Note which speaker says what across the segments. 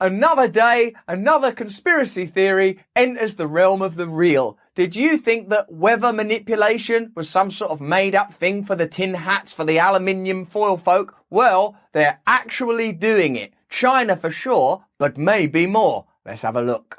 Speaker 1: Another day, another conspiracy theory enters the realm of the real. Did you think that weather manipulation was some sort of made-up thing for the tin hats, for the aluminium foil folk? Well, they're actually doing it. China for sure, but maybe more. Let's have a look.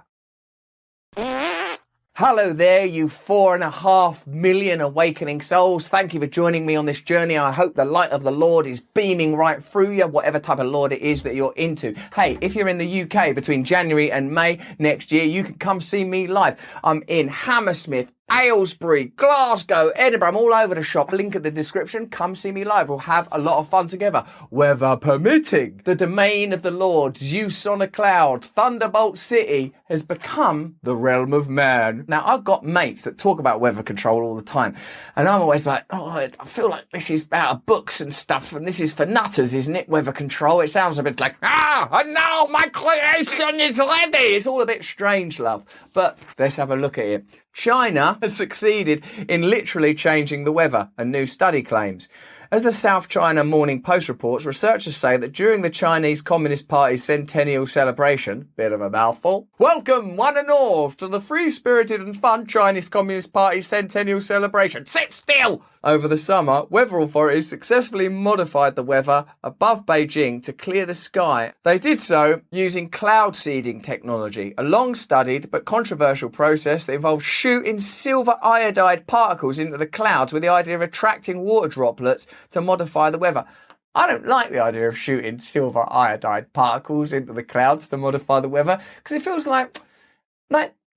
Speaker 1: Hello there, you 4.5 million awakening souls. Thank you for joining me on this journey. I hope the light of the Lord is beaming right through you, whatever type of Lord it is that you're into. Hey, if you're in the UK between January and May next year, you can come see me live. I'm in Hammersmith, Aylesbury, Glasgow, Edinburgh. I'm all over the shop. Link in the description. Come see me live. We'll have a lot of fun together. Weather permitting. The domain of the Lord, Zeus on a cloud, Thunderbolt City has become the realm of man. Now, I've got mates that talk about weather control all the time. And I'm always like, oh, I feel like this is out of books and stuff. And this is for nutters, isn't it? Weather control. It sounds a bit like, and now my creation is ready. It's all a bit strange, love. But let's have a look at it. China has succeeded in literally changing the weather, a new study claims. As the South China Morning Post reports, researchers say that during the Chinese Communist Party's centennial celebration, bit of a mouthful, welcome one and all to the free-spirited and fun Chinese Communist Party's centennial celebration. Sit still! Over the summer, weather authorities successfully modified the weather above Beijing to clear the sky. They did so using cloud seeding technology, a long-studied but controversial process that involves shooting silver iodide particles into the clouds with the idea of attracting water droplets to modify the weather. I don't like the idea of shooting silver iodide particles into the clouds to modify the weather, because it feels like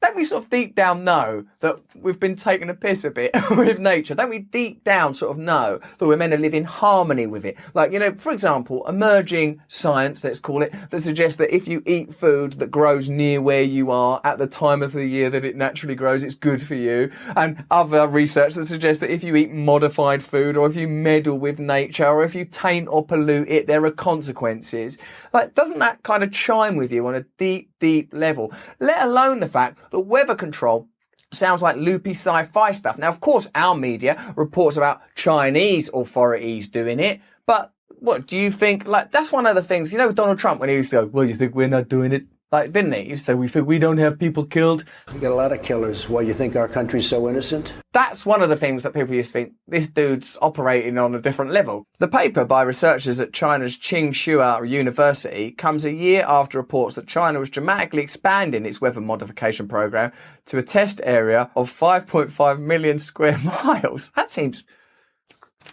Speaker 1: don't we sort of deep down know that we've been taking a piss a bit with nature? Don't we deep down sort of know that we're meant to live in harmony with it? Like, you know, for example, emerging science, let's call it, that suggests that if you eat food that grows near where you are at the time of the year that it naturally grows, it's good for you. And other research that suggests that if you eat modified food, or if you meddle with nature, or if you taint or pollute it, there are consequences. Like, doesn't that kind of chime with you on a deep level? Let alone the fact that weather control sounds like loopy sci-fi stuff. Now, of course, our media reports about Chinese authorities doing it, but what do you think? Like, that's one of the things, you know, Donald Trump, when he used to go, well, you think we're not doing it? Like, didn't he? He used to say, we think we don't have people killed.
Speaker 2: We get a lot of killers. Why, you think our country's so innocent? That's
Speaker 1: one of the things that people used to think, this dude's operating on a different level. The paper by researchers at China's Tsinghua University comes a year after reports that China was dramatically expanding its weather modification program to a test area of 5.5 million square miles. That seems...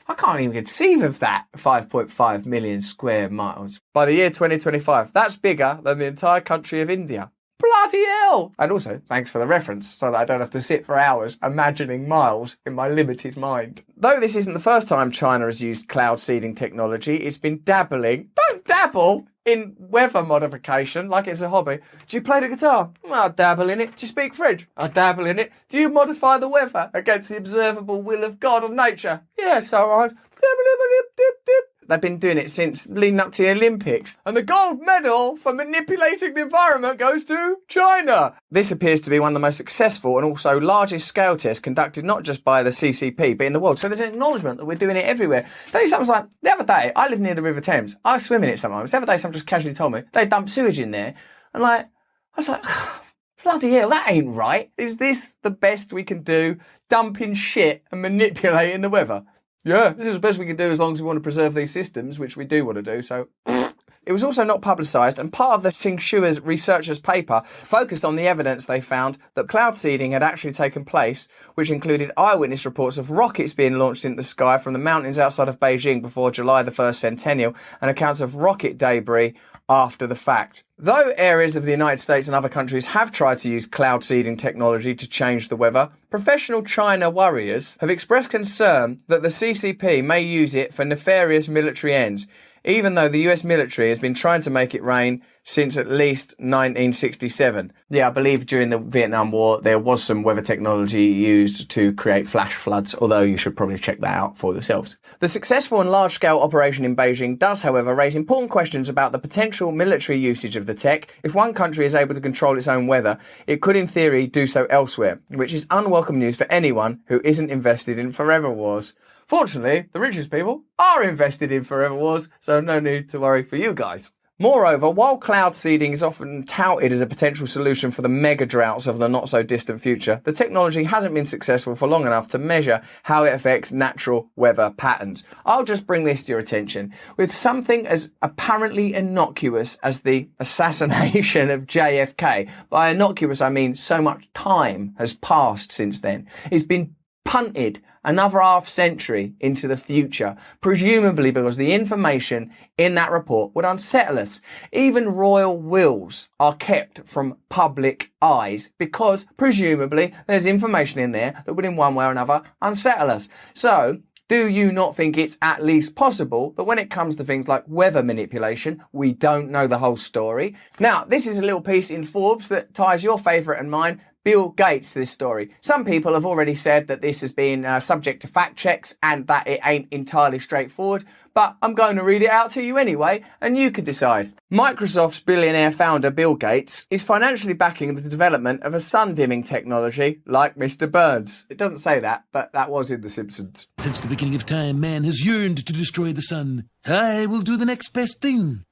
Speaker 1: I can't even conceive of that, 5.5 million square miles. By the year 2025, that's bigger than the entire country of India. Bloody hell! And also, thanks for the reference, so that I don't have to sit for hours imagining miles in my limited mind. Though this isn't the first time China has used cloud seeding technology, it's been dabbling, don't dabble, in weather modification like it's a hobby. Do you play the guitar? I dabble in it. Do you speak French? I dabble in it. Do you modify the weather against the observable will of God and nature? Yes, all right. They've been doing it since leading up to the Olympics. And the gold medal for manipulating the environment goes to China. This appears to be one of the most successful and also largest scale tests conducted not just by the CCP, but in the world. So there's an acknowledgement that we're doing it everywhere. Tell you something like, the other day, I live near the River Thames. I swim in it sometimes. The other day, someone just casually told me they dump sewage in there. And I was like, bloody hell, that ain't right. Is this the best we can do? Dumping shit and manipulating the weather? Yeah, this is the best we can do as long as we want to preserve these systems, which we do want to do, so... It was also not publicised, and part of the Tsinghua's researchers' paper focused on the evidence they found that cloud seeding had actually taken place, which included eyewitness reports of rockets being launched into the sky from the mountains outside of Beijing before July the 1st centennial, and accounts of rocket debris after the fact. Though areas of the United States and other countries have tried to use cloud seeding technology to change the weather, professional China warriors have expressed concern that the CCP may use it for nefarious military ends, even though the US military has been trying to make it rain since at least 1967. Yeah, I believe during the Vietnam War there was some weather technology used to create flash floods, although you should probably check that out for yourselves. The successful and large-scale operation in Beijing does, however, raise important questions about the potential military usage of the tech. If one country is able to control its own weather, it could in theory do so elsewhere, which is unwelcome news for anyone who isn't invested in forever wars. Fortunately, the richest people are invested in forever wars, so no need to worry for you guys. Moreover, while cloud seeding is often touted as a potential solution for the mega droughts of the not so distant future, the technology hasn't been successful for long enough to measure how it affects natural weather patterns. I'll just bring this to your attention. With something as apparently innocuous as the assassination of JFK, by innocuous I mean so much time has passed since then, it's been punted another half century into the future, presumably because the information in that report would unsettle us. Even royal wills are kept from public eyes because presumably there's information in there that would in one way or another unsettle us. So, do you not think it's at least possible that when it comes to things like weather manipulation, we don't know the whole story? Now, this is a little piece in Forbes that ties your favourite and mine, Bill Gates, this story. Some people have already said that this has been subject to fact checks and that it ain't entirely straightforward, but I'm going to read it out to you anyway, and you can decide. Microsoft's billionaire founder Bill Gates is financially backing the development of a sun-dimming technology like Mr. Burns. It doesn't say that, but that was in The Simpsons.
Speaker 3: Since the beginning of time, man has yearned to destroy the sun. I will do the next best thing.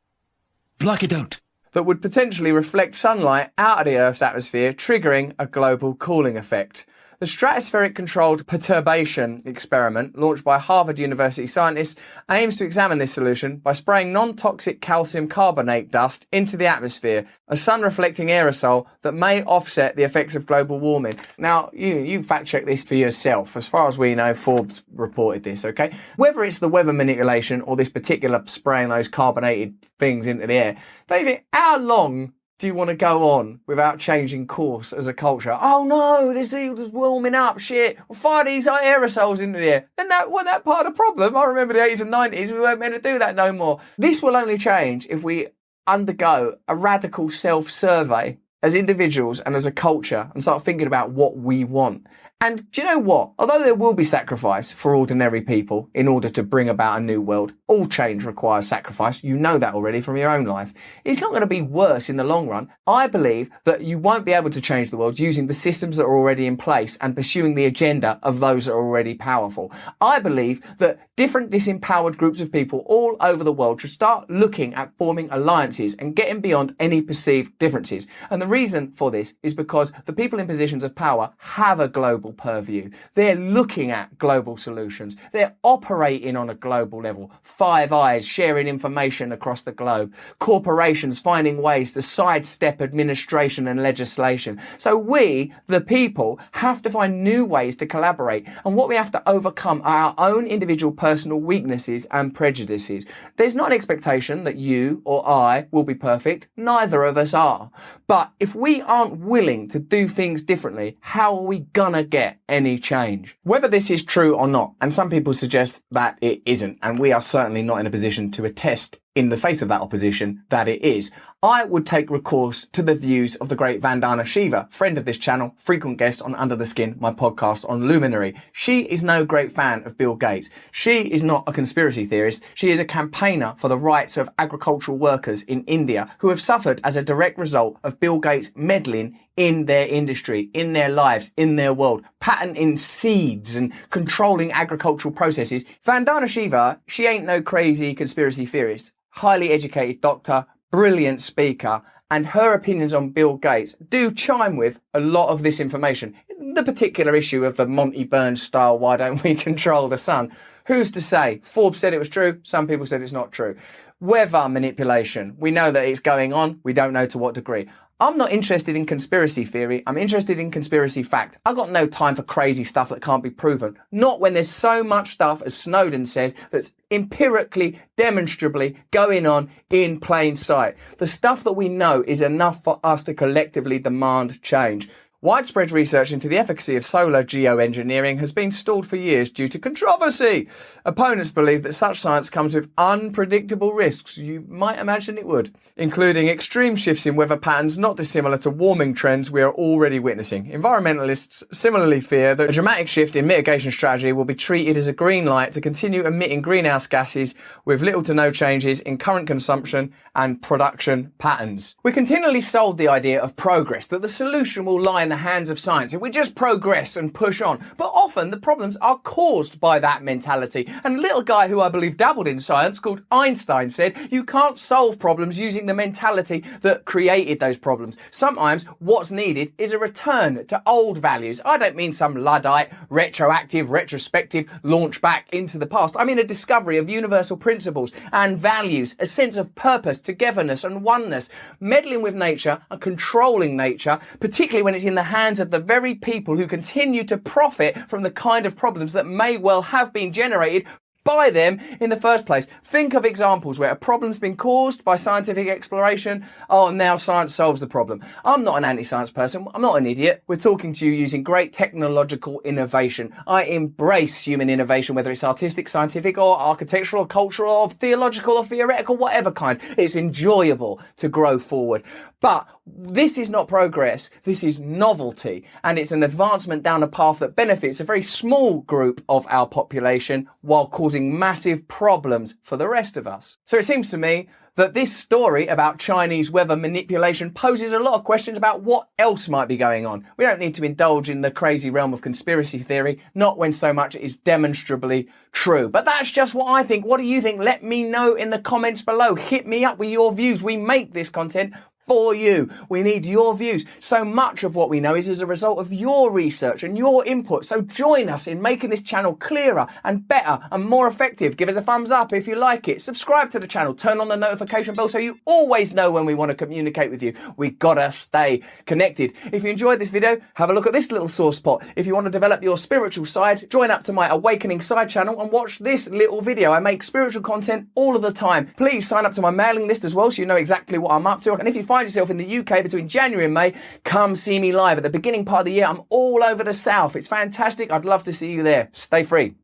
Speaker 3: Block it out.
Speaker 1: That would potentially reflect sunlight out of the Earth's atmosphere, triggering a global cooling effect. The stratospheric controlled perturbation experiment, launched by Harvard University scientists, aims to examine this solution by spraying non-toxic calcium carbonate dust into the atmosphere, a sun-reflecting aerosol that may offset the effects of global warming. Now, you fact-check this for yourself. As far as we know, Forbes reported this, okay? Whether it's the weather manipulation or this particular spraying those carbonated things into the air, David, how long do you want to go on without changing course as a culture? Oh no, this is warming up, shit. We'll fire these aerosols into the air. Then that wasn't that part of the problem. I remember the 80s and 90s, we weren't meant to do that no more. This will only change if we undergo a radical self-survey as individuals and as a culture and start thinking about what we want. And do you know what? Although there will be sacrifice for ordinary people in order to bring about a new world, all change requires sacrifice. You know that already from your own life. It's not going to be worse in the long run. I believe that you won't be able to change the world using the systems that are already in place and pursuing the agenda of those that are already powerful. I believe that different disempowered groups of people all over the world should start looking at forming alliances and getting beyond any perceived differences. And the reason for this is because the people in positions of power have a global purview. They're looking at global solutions. They're operating on a global level. Five Eyes sharing information across the globe. Corporations finding ways to sidestep administration and legislation. So we, the people, have to find new ways to collaborate. And what we have to overcome are our own individual personal weaknesses and prejudices. There's not an expectation that you or I will be perfect. Neither of us are. But if we aren't willing to do things differently, how are we gonna get any change? Whether this is true or not, and some people suggest that it isn't, and we are certainly not in a position to attest in the face of that opposition that it is, I would take recourse to the views of the great Vandana Shiva, friend of this channel, frequent guest on Under the Skin, my podcast on Luminary. She is no great fan of Bill Gates. She is not a conspiracy theorist. She is a campaigner for the rights of agricultural workers in India who have suffered as a direct result of Bill Gates meddling in their industry, in their lives, in their world, patenting seeds and controlling agricultural processes. Vandana Shiva, she ain't no crazy conspiracy theorist. Highly educated doctor, brilliant speaker, and her opinions on Bill Gates do chime with a lot of this information. The particular issue of the Monty Burns style, why don't we control the sun? Who's to say? Forbes said it was true. Some people said it's not true. Weather manipulation. We know that it's going on. We don't know to what degree. I'm not interested in conspiracy theory. I'm interested in conspiracy fact. I've got no time for crazy stuff that can't be proven. Not when there's so much stuff, as Snowden says, that's empirically, demonstrably going on in plain sight. The stuff that we know is enough for us to collectively demand change. Widespread research into the efficacy of solar geoengineering has been stalled for years due to controversy. Opponents believe that such science comes with unpredictable risks, you might imagine it would, including extreme shifts in weather patterns not dissimilar to warming trends we are already witnessing. Environmentalists similarly fear that a dramatic shift in mitigation strategy will be treated as a green light to continue emitting greenhouse gases with little to no changes in current consumption and production patterns. We're continually sold the idea of progress, that the solution will lie in the the hands of science if we just progress and push on. But often the problems are caused by that mentality. And a little guy who I believe dabbled in science called Einstein said, you can't solve problems using the mentality that created those problems. Sometimes what's needed is a return to old values. I don't mean some Luddite, retroactive, retrospective launch back into the past. I mean a discovery of universal principles and values, a sense of purpose, togetherness and oneness. Meddling with nature and controlling nature, particularly when it's in the hands of the very people who continue to profit from the kind of problems that may well have been generated by them in the first place. Think of examples where a problem's been caused by scientific exploration. Oh, now science solves the problem. I'm not an anti-science person. I'm not an idiot. We're talking to you using great technological innovation. I embrace human innovation, whether it's artistic, scientific, or architectural, or cultural, or theological, or theoretical, whatever kind. It's enjoyable to grow forward. But this is not progress. This is novelty. And it's an advancement down a path that benefits a very small group of our population while causing massive problems for the rest of us. So it seems to me that this story about Chinese weather manipulation poses a lot of questions about what else might be going on. We don't need to indulge in the crazy realm of conspiracy theory, not when so much is demonstrably true. But that's just what I think. What do you think? Let me know in the comments below. Hit me up with your views. We make this content for you. We need your views. So much of what we know is as a result of your research and your input. So join us in making this channel clearer and better and more effective. Give us a thumbs up if you like it. Subscribe to the channel. Turn on the notification bell so you always know when we want to communicate with you. We gotta stay connected. If you enjoyed this video, have a look at this little sore spot. If you want to develop your spiritual side, join up to my Awakening side channel and watch this little video. I make spiritual content all of the time. Please sign up to my mailing list as well so you know exactly what I'm up to. And if you find yourself in the UK between January and May, come see me live. At the beginning part of the year, I'm all over the south. It's fantastic. I'd love to see you there. Stay free.